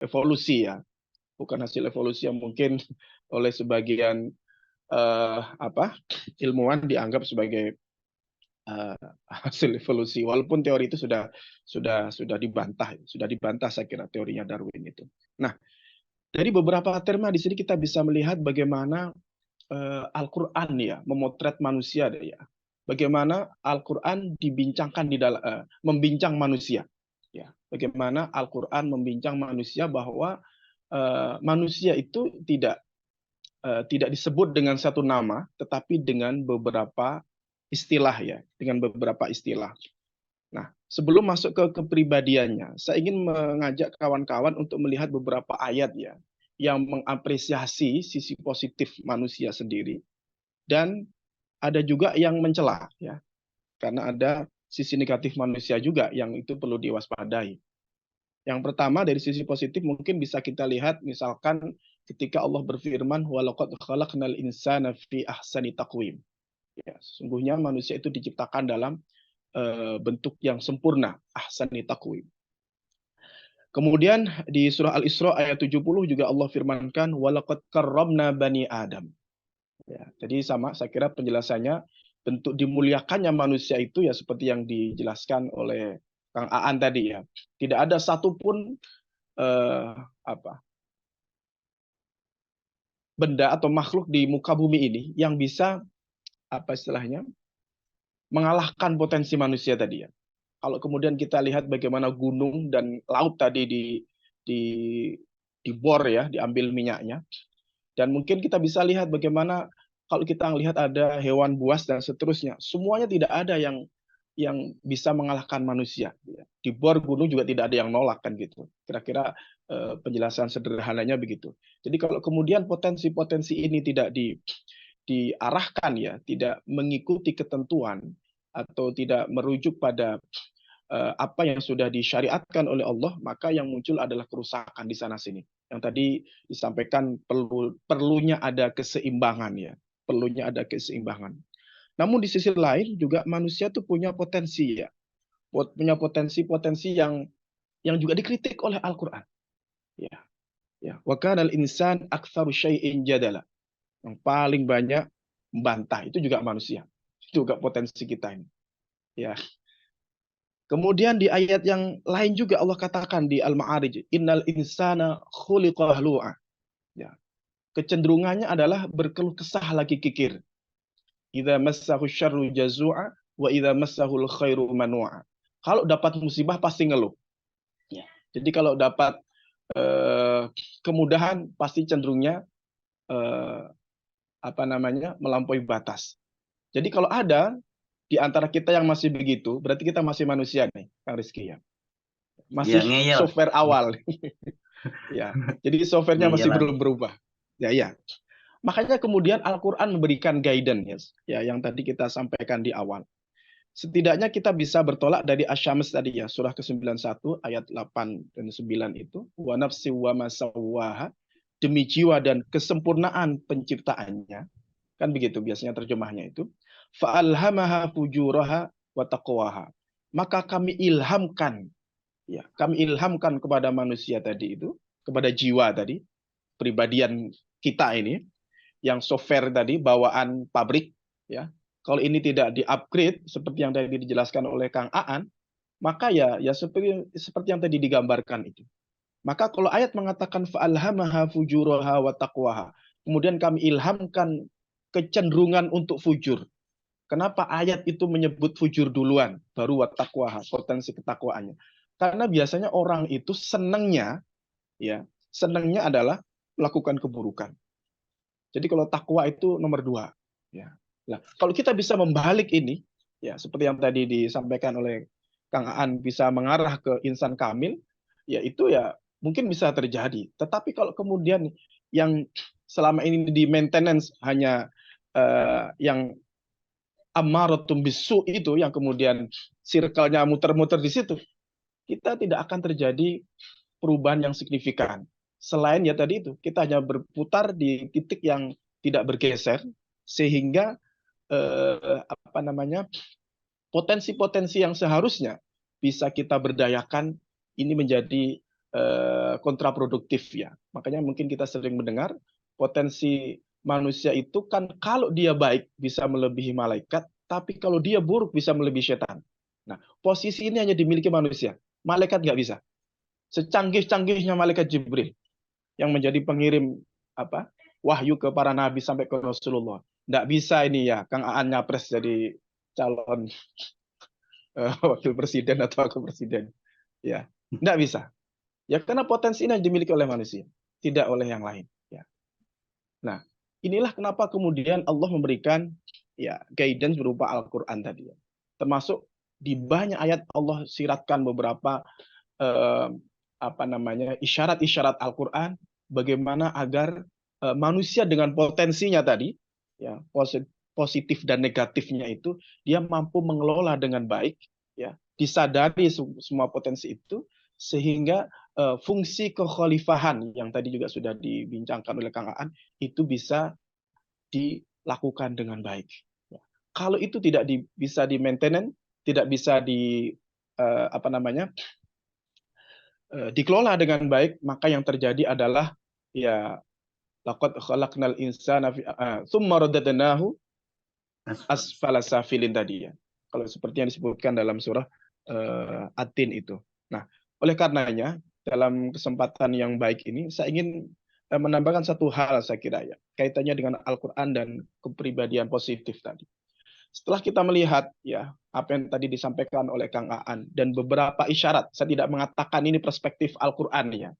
evolusi ya, bukan hasil evolusi yang mungkin oleh sebagian ilmuwan dianggap sebagai eh, hasil evolusi. Walaupun teori itu sudah dibantah saya kira teorinya Darwin itu. Nah, dari beberapa terma di sini kita bisa melihat bagaimana Al-Quran ya memotret manusia ya. Bagaimana Al-Quran dibincangkan di dalam membincang manusia. Ya, bagaimana Al-Quran membincang manusia bahwa manusia itu tidak disebut dengan satu nama, tetapi dengan beberapa istilah ya, dengan beberapa istilah. Nah, sebelum masuk ke kepribadiannya, saya ingin mengajak kawan-kawan untuk melihat beberapa ayat ya, yang mengapresiasi sisi positif manusia sendiri, dan ada juga yang mencela ya, karena ada sisi negatif manusia juga yang itu perlu diwaspadai. Yang pertama dari sisi positif mungkin bisa kita lihat misalkan ketika Allah berfirman walaqad khalaqnal insana fi ahsani taqwim. Ya, sesungguhnya manusia itu diciptakan dalam bentuk yang sempurna, ahsani taqwim. Kemudian di surah Al-Isra ayat 70 juga Allah firmankan walaqad karramna bani Adam. Ya, jadi sama saya kira penjelasannya bentuk dimuliakannya manusia itu ya seperti yang dijelaskan oleh Kang Aan tadi ya. Tidak ada satupun eh, apa benda atau makhluk di muka bumi ini yang bisa apa istilahnya mengalahkan potensi manusia tadi ya. Kalau kemudian kita lihat bagaimana gunung dan laut tadi di dibor ya, diambil minyaknya. Dan mungkin kita bisa lihat bagaimana kalau kita lihat ada hewan buas dan seterusnya, semuanya tidak ada yang bisa mengalahkan manusia. Di bor gunung juga tidak ada yang nolak kan gitu. Kira-kira penjelasan sederhananya begitu. Jadi kalau kemudian potensi-potensi ini tidak diarahkan ya, tidak mengikuti ketentuan atau tidak merujuk pada apa yang sudah disyariatkan oleh Allah, maka yang muncul adalah kerusakan di sana sini. Yang tadi disampaikan perlunya ada keseimbangan ya, perlunya ada keseimbangan. Namun di sisi lain juga manusia tuh punya potensi ya, punya potensi-potensi yang juga dikritik oleh Al-Qur'an. Ya, ya. Wa kana al-insan aktsaru syai'in jadala. Yang paling banyak membantah itu juga manusia. Itu juga potensi kita ini. Ya. Kemudian di ayat yang lain juga Allah katakan di Al-Ma'arij, innal insana khuliqa halu'a. Ya. Kecenderungannya adalah berkeluh kesah lagi kikir. Idza massahu syarru jazu'a wa idza massahu khairu manu'a. Kalau dapat musibah pasti ngeluh. Ya. Jadi kalau dapat eh, kemudahan pasti cenderungnya eh, melampaui batas. Jadi kalau ada di antara kita yang masih begitu, berarti kita masih manusia nih, Kang Rizky ya. Ya Masih ngeyel. software awal. Ya, jadi softwarenya masih Ngeyelan. belum berubah. Ya, ya. Makanya kemudian Al-Quran memberikan guidance ya, yang tadi kita sampaikan di awal. Setidaknya kita bisa bertolak dari Asy-Syams tadi ya, surah ke-91 ayat 8 dan 9 itu, wa nafsi wa ma sawwaha, demi jiwa dan kesempurnaan penciptaannya. Kan begitu biasanya terjemahnya itu. Fa'alhamaha fujuraha wa taqwaha. Maka kami ilhamkan kepada manusia tadi itu, kepada jiwa tadi, pribadian kita ini, yang software tadi, bawaan pabrik, ya. Kalau ini tidak di-upgrade, seperti yang tadi dijelaskan oleh Kang Aan, maka ya seperti yang tadi digambarkan itu. Maka kalau ayat mengatakan fa'alhamaha fujuraha wa taqwaha, kemudian kami ilhamkan kecenderungan untuk fujur. Kenapa ayat itu menyebut fujur duluan, baru wa taqwaha, potensi ketakwaannya? Karena biasanya orang itu senangnya adalah melakukan keburukan. Jadi kalau takwa itu nomor dua. Ya. Nah, kalau kita bisa membalik ini, ya seperti yang tadi disampaikan oleh Kang Aan, bisa mengarah ke insan kamil, ya itu ya mungkin bisa terjadi. Tetapi kalau kemudian yang selama ini di maintenance hanya yang amaratum bisu itu, yang kemudian circle-nya muter-muter di situ, kita tidak akan terjadi perubahan yang signifikan. Selain ya tadi itu, kita hanya berputar di titik yang tidak bergeser, sehingga potensi-potensi yang seharusnya bisa kita berdayakan ini menjadi kontraproduktif ya. Makanya mungkin kita sering mendengar potensi manusia itu kan kalau dia baik bisa melebihi malaikat, tapi kalau dia buruk bisa melebihi setan. Nah, posisi ini hanya dimiliki manusia. Malaikat nggak bisa. Secanggih-canggihnya malaikat Jibril yang menjadi pengirim wahyu ke para nabi sampai ke Rasulullah. Nggak bisa ini ya, Kang Aan nyapres jadi calon wakil presiden atau wakil presiden. Ya, nggak bisa. Ya karena potensi ini dimiliki oleh manusia, tidak oleh yang lain. Ya. Nah, inilah kenapa kemudian Allah memberikan ya guidance berupa Al-Quran tadi. Ya. Termasuk di banyak ayat Allah siratkan beberapa isyarat-isyarat Al-Quran bagaimana agar manusia dengan potensinya tadi, ya positif dan negatifnya itu dia mampu mengelola dengan baik, ya disadari semua potensi itu sehingga fungsi kekhalifahan yang tadi juga sudah dibincangkan oleh Kang Aan itu bisa dilakukan dengan baik. Ya. Kalau itu tidak bisa di maintenance, tidak bisa dikelola dengan baik, maka yang terjadi adalah ya laqad khalaqnal insana tsumma radadnahu asfala safilin tadi ya. Kalau seperti yang disebutkan dalam surah At-Tin itu. Nah, oleh karenanya dalam kesempatan yang baik ini saya ingin menambahkan satu hal saya kira ya, kaitannya dengan Al-Qur'an dan kepribadian positif tadi. Setelah kita melihat ya apa yang tadi disampaikan oleh Kang Aan dan beberapa isyarat, saya tidak mengatakan ini perspektif Al-Qur'an ya.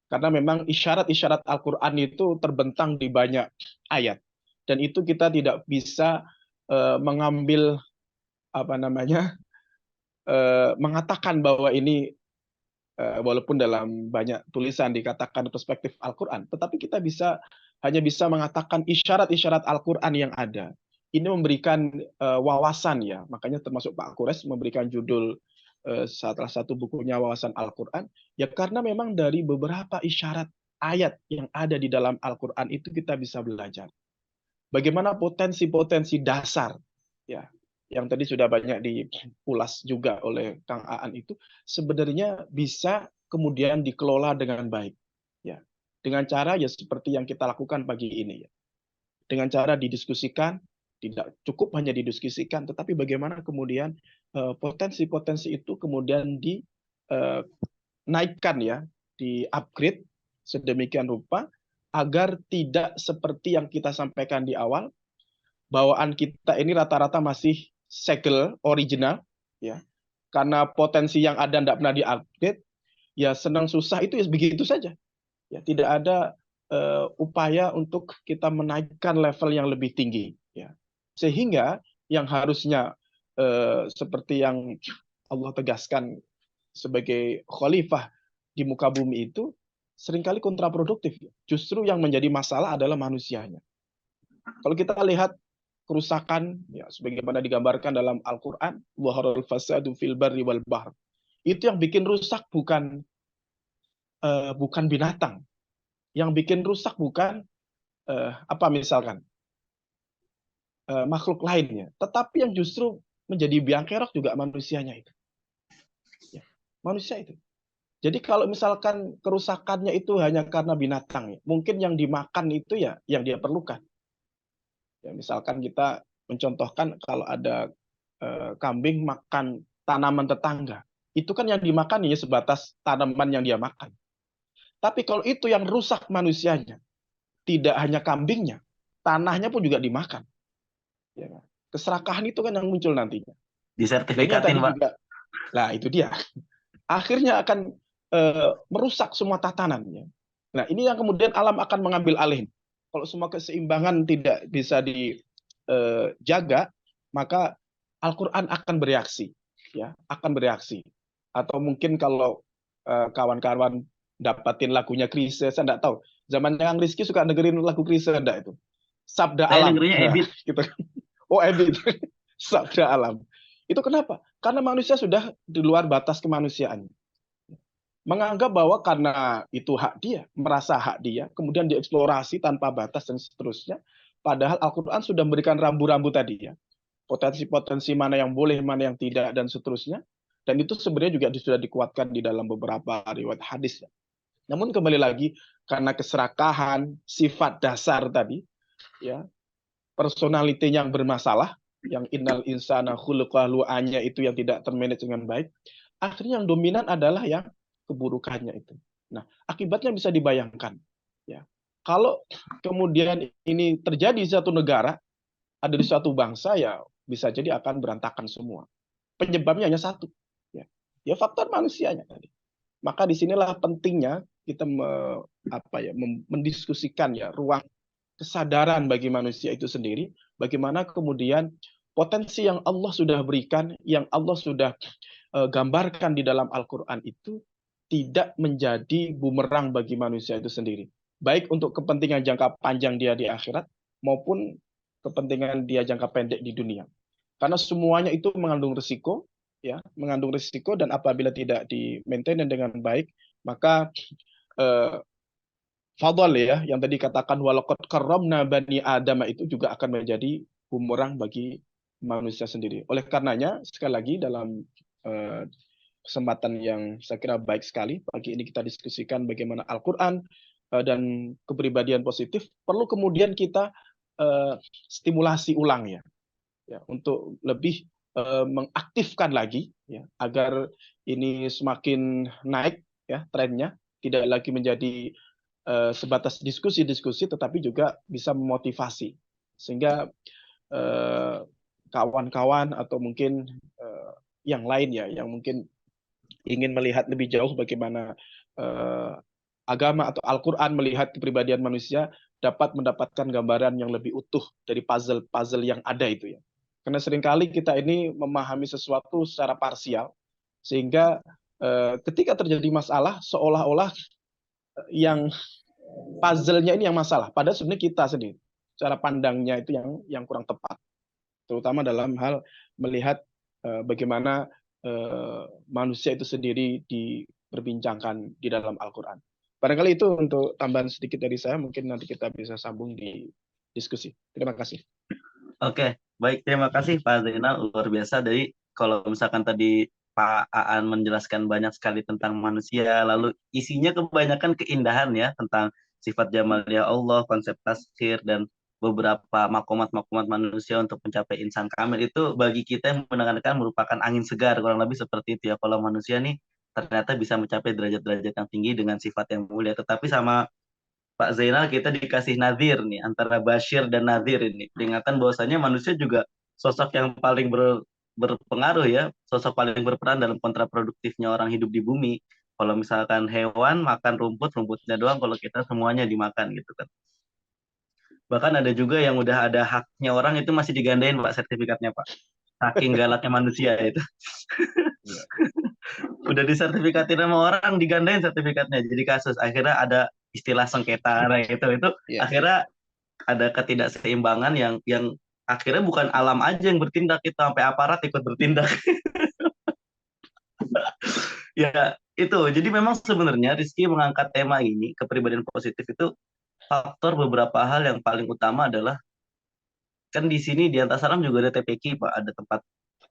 Karena memang isyarat-isyarat Al-Qur'an itu terbentang di banyak ayat dan itu kita tidak bisa mengambil mengatakan bahwa ini walaupun dalam banyak tulisan dikatakan perspektif Al-Qur'an, tetapi kita hanya bisa mengatakan isyarat-isyarat Al-Qur'an yang ada. Ini memberikan wawasan ya, makanya termasuk Pak Kures memberikan judul salah satu bukunya Wawasan Al-Qur'an, ya karena memang dari beberapa isyarat ayat yang ada di dalam Al-Qur'an itu kita bisa belajar. Bagaimana potensi-potensi dasar ya yang tadi sudah banyak diulas juga oleh Kang Aan itu sebenarnya bisa kemudian dikelola dengan baik ya dengan cara ya seperti yang kita lakukan pagi ini ya dengan cara didiskusikan, tidak cukup hanya didiskusikan tetapi bagaimana kemudian potensi-potensi itu kemudian dinaikkan ya di-upgrade sedemikian rupa agar tidak seperti yang kita sampaikan di awal, bawaan kita ini rata-rata masih segel original, ya, karena potensi yang ada tidak pernah di-upgrade, ya senang susah itu ya begitu saja, ya tidak ada upaya untuk kita menaikkan level yang lebih tinggi, ya, sehingga yang harusnya seperti yang Allah tegaskan sebagai khalifah di muka bumi itu seringkali kontraproduktif. Justru yang menjadi masalah adalah manusianya. Kalau kita lihat kerusakan, ya, sebagaimana digambarkan dalam Al-Quran, zaharal fasadu fil barri wal bahr. Itu yang bikin rusak bukan binatang. Yang bikin rusak bukan misalkan makhluk lainnya, tetapi yang justru menjadi biang kerok juga manusianya itu. Ya, manusia itu. Jadi kalau misalkan kerusakannya itu hanya karena binatang, ya, mungkin yang dimakan itu ya yang dia perlukan. Ya, misalkan kita mencontohkan kalau ada kambing makan tanaman tetangga, itu kan yang dimakan ya sebatas tanaman yang dia makan. Tapi kalau itu yang rusak manusianya, tidak hanya kambingnya, tanahnya pun juga dimakan. Ya, keserakahan itu kan yang muncul nantinya. Disertifikatin, Pak. Juga, nah itu dia. Akhirnya akan merusak semua tatanannya. Nah, ini yang kemudian alam akan mengambil alih. Kalau semua keseimbangan tidak bisa dijaga, maka Al-Quran akan bereaksi, ya, akan bereaksi. Atau mungkin kalau kawan-kawan dapatin lagunya Chrisye, saya enggak tahu. Zamannya Kang Rizky suka dengerin lagu Chrisye enggak itu? Sabda Saya Alam. dengerinnya Ebit. Nah, gitu. Oh, Ebit. Sabda Alam. Itu kenapa? Karena manusia sudah di luar batas kemanusiaan. Menganggap bahwa karena itu hak dia, merasa hak dia, kemudian dieksplorasi tanpa batas dan seterusnya. Padahal Al-Quran sudah memberikan rambu-rambu tadi ya. Potensi-potensi mana yang boleh, mana yang tidak, dan seterusnya. Dan itu sebenarnya juga sudah dikuatkan di dalam beberapa riwayat hadis. Ya. Namun kembali lagi, karena keserakahan, sifat dasar tadi, ya, personality yang bermasalah, yang innal insana khuluqa halu'anya itu yang tidak termanage dengan baik, akhirnya yang dominan adalah yang keburukannya itu. Nah, akibatnya bisa dibayangkan. Ya, kalau kemudian ini terjadi di satu negara, ada di suatu bangsa, ya bisa jadi akan berantakan semua. Penyebabnya hanya satu, ya, ya faktor manusianya tadi. Maka disinilah pentingnya kita mendiskusikan ya ruang kesadaran bagi manusia itu sendiri, bagaimana kemudian potensi yang Allah sudah berikan, yang Allah sudah gambarkan di dalam Al-Quran itu tidak menjadi bumerang bagi manusia itu sendiri. Baik untuk kepentingan jangka panjang dia di akhirat, maupun kepentingan dia jangka pendek di dunia. Karena semuanya itu mengandung risiko, ya, mengandung risiko, dan apabila tidak di-maintain dengan baik, maka eh, fadl ya, yang tadi katakan walaqad karramna bani Adam itu juga akan menjadi bumerang bagi manusia sendiri. Oleh karenanya, sekali lagi dalam eh, kesempatan yang saya kira baik sekali, pagi ini kita diskusikan bagaimana Al-Quran dan kepribadian positif perlu kemudian kita stimulasi ulang ya, ya untuk lebih mengaktifkan lagi ya, agar ini semakin naik ya trennya, tidak lagi menjadi sebatas diskusi-diskusi, tetapi juga bisa memotivasi sehingga kawan-kawan atau mungkin yang lain ya, yang mungkin ingin melihat lebih jauh bagaimana agama atau Al-Quran melihat kepribadian manusia, dapat mendapatkan gambaran yang lebih utuh dari puzzle-puzzle yang ada itu ya. Karena seringkali kita ini memahami sesuatu secara parsial, sehingga ketika terjadi masalah, seolah-olah yang puzzle-nya ini yang masalah. Padahal sebenarnya kita sendiri, cara pandangnya itu yang kurang tepat. Terutama dalam hal melihat bagaimana manusia itu sendiri diperbincangkan di dalam Al-Quran. Barangkali itu untuk tambahan sedikit dari saya, mungkin nanti kita bisa sambung di diskusi. Terima kasih. Oke, baik. Terima kasih Pak Zainal, luar biasa. Dari kalau misalkan tadi Pak Aan menjelaskan banyak sekali tentang manusia, lalu isinya kebanyakan keindahan ya, tentang sifat jamalnya Allah, konsep taskhir, dan beberapa makomat-makomat manusia untuk mencapai insan kamil. Itu bagi kita yang mendengarkan merupakan angin segar, kurang lebih seperti itu ya. Kalau manusia nih ternyata bisa mencapai derajat-derajat yang tinggi dengan sifat yang mulia. Tetapi sama Pak Zainal kita dikasih nadir nih, antara Bashir dan Nadir ini. Peringatan bahwasanya manusia juga sosok yang paling berpengaruh ya, sosok paling berperan dalam kontraproduktifnya orang hidup di bumi. Kalau misalkan hewan makan rumput, rumputnya doang, kalau kita semuanya dimakan gitu kan. Bahkan ada juga yang udah ada haknya orang itu masih digandain Pak sertifikatnya Pak. Saking galaknya manusia itu. Udah disertifikatin sama orang, digandain sertifikatnya. Jadi kasus akhirnya ada istilah sengketa nah itu Ya. akhirnya ada ketidakseimbangan yang akhirnya bukan alam aja yang bertindak, itu sampai aparat ikut bertindak. Ya itu, jadi memang sebenarnya Rizky mengangkat tema ini, kepribadian positif itu, faktor beberapa hal yang paling utama adalah, kan di sini di Antasalam juga ada TPQ Pak, ada tempat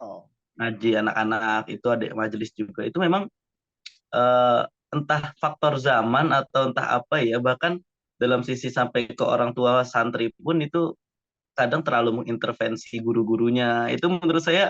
Oh. ngaji anak-anak, itu ada majelis juga. Itu memang eh, entah faktor zaman atau entah apa ya, bahkan dalam sisi sampai ke orang tua santri pun itu kadang terlalu mengintervensi guru-gurunya. Itu menurut saya